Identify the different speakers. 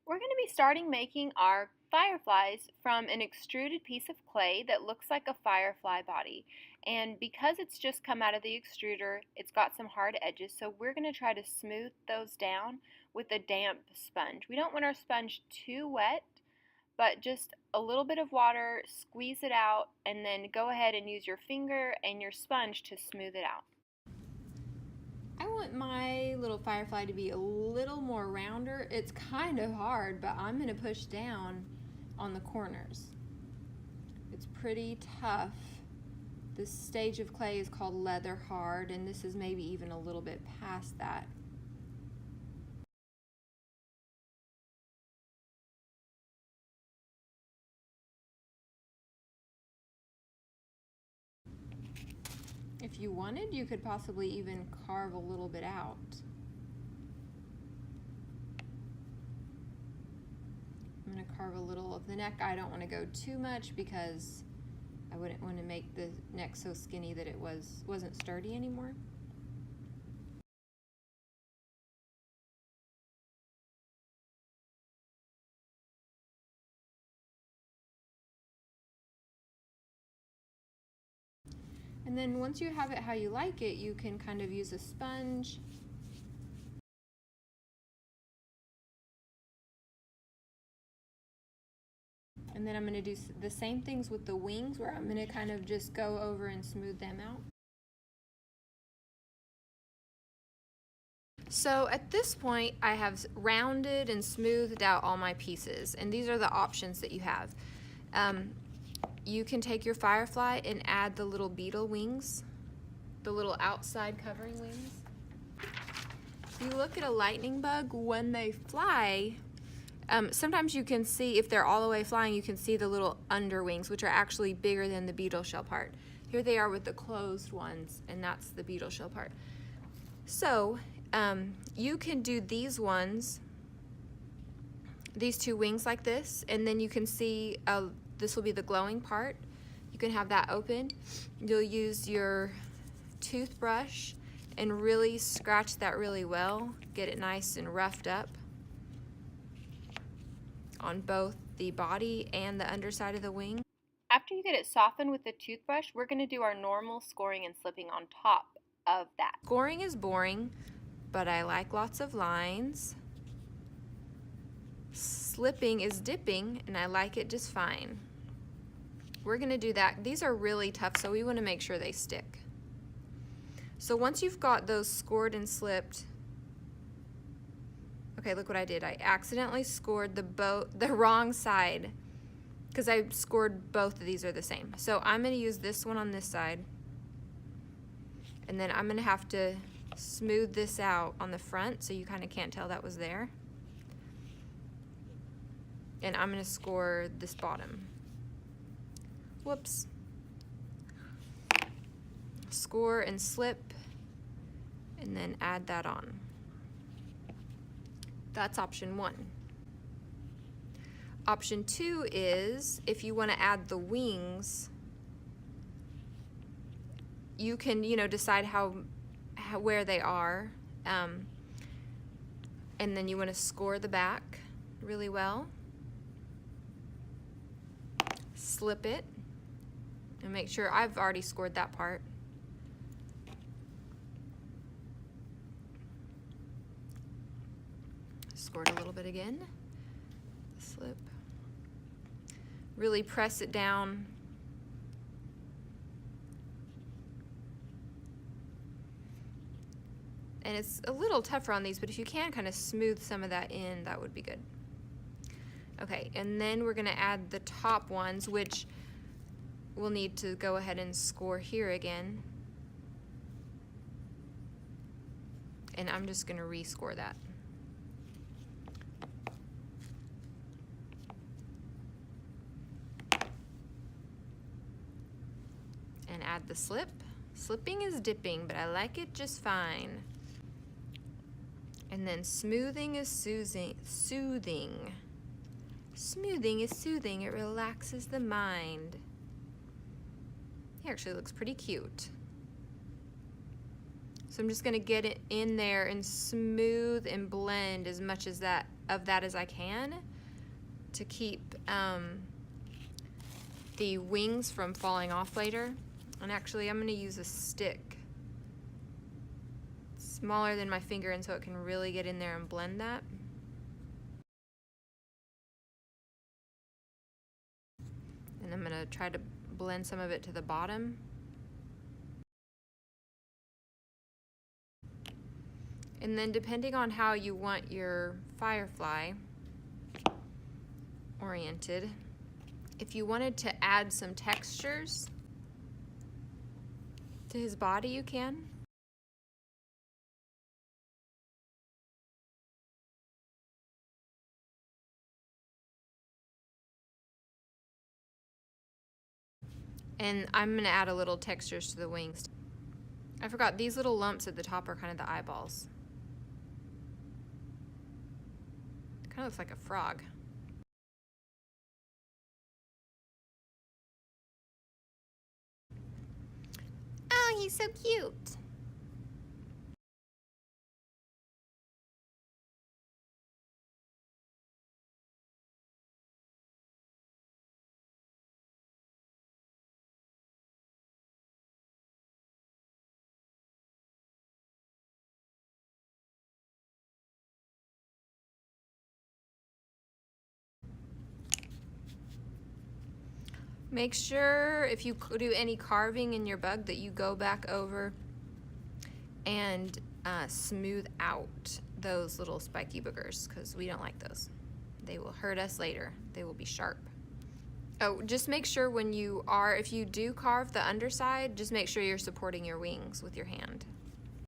Speaker 1: We're going to be starting making our fireflies from an extruded piece of clay that looks like a firefly body. And because it's just come out of the extruder, it's got some hard edges, so we're going to try to smooth those down with a damp sponge. We don't want our sponge too wet, but just a little bit of water, squeeze it out, and then go ahead and use your finger and your sponge to smooth it out.
Speaker 2: I want my little firefly to be a little more rounder. It's kind of hard, but I'm going to push down on the corners. It's pretty tough. This stage of clay is called leather hard, and this is maybe even a little bit past that. If you wanted, you could possibly even carve a little bit out. I'm going to carve a little of the neck. I don't want to go too much because I wouldn't want to make the neck so skinny that it wasn't sturdy anymore. And then once you have it how you like it, you can kind of use a sponge. And then I'm going to do the same things with the wings, where I'm going to kind of just go over and smooth them out. So at this point, I have rounded and smoothed out all my pieces, and these are the options that you have. You can take your firefly and add the little beetle wings, the little outside covering wings. If you look at a lightning bug, when they fly, sometimes you can see, if they're all the way flying, you can see the little underwings, which are actually bigger than the beetle shell part. Here they are with the closed ones, and that's the beetle shell part. So you can do these ones, these two wings like this, and then you can see this will be the glowing part. You can have that open. You'll use your toothbrush and really scratch that really well, get it nice and roughed up on both the body and the underside of the wing.
Speaker 1: After you get it softened with the toothbrush, we're going to do our normal scoring and slipping on top of that.
Speaker 2: Scoring is boring, but I like lots of lines. Slipping is dipping, and I like it just fine. We're going to do that. These are really tough, so we want to make sure they stick. So once you've got those scored and slipped, okay, look what I did. I accidentally scored the wrong side, because I scored both of these are the same. So I'm going to use this one on this side, and then I'm going to have to smooth this out on the front so you kind of can't tell that was there. And I'm going to score this bottom. Whoops. Score and slip, and then add that on. That's option 1. Option 2 is, if you want to add the wings, you can, decide where they are, and then you want to score the back really well. Slip it, and make sure I've already scored that part. Scored a little bit again. Slip. Really press it down. And it's a little tougher on these, but if you can kind of smooth some of that in, that would be good. Okay, and then we're going to add the top ones, which we'll need to go ahead and score here again. And I'm just going to rescore that. And add the slip. Slipping is dipping, but I like it just fine. And then smoothing is soothing. Smoothing is soothing. It relaxes the mind. He actually looks pretty cute. So I'm just going to get it in there and smooth and blend as much as that as I can to keep the wings from falling off later. And actually, I'm going to use a stick smaller than my finger, and so it can really get in there and blend that. And I'm going to try to blend some of it to the bottom. And then depending on how you want your firefly oriented, if you wanted to add some textures to his body, you can. And I'm going to add a little textures to the wings. I forgot, these little lumps at the top are kind of the eyeballs. It kind of looks like a frog. Oh, he's so cute. Make sure if you do any carving in your bug that you go back over and smooth out those little spiky boogers, because we don't like those. They will hurt us later. They will be sharp. Oh, just make sure if you do carve the underside, just make sure you're supporting your wings with your hand.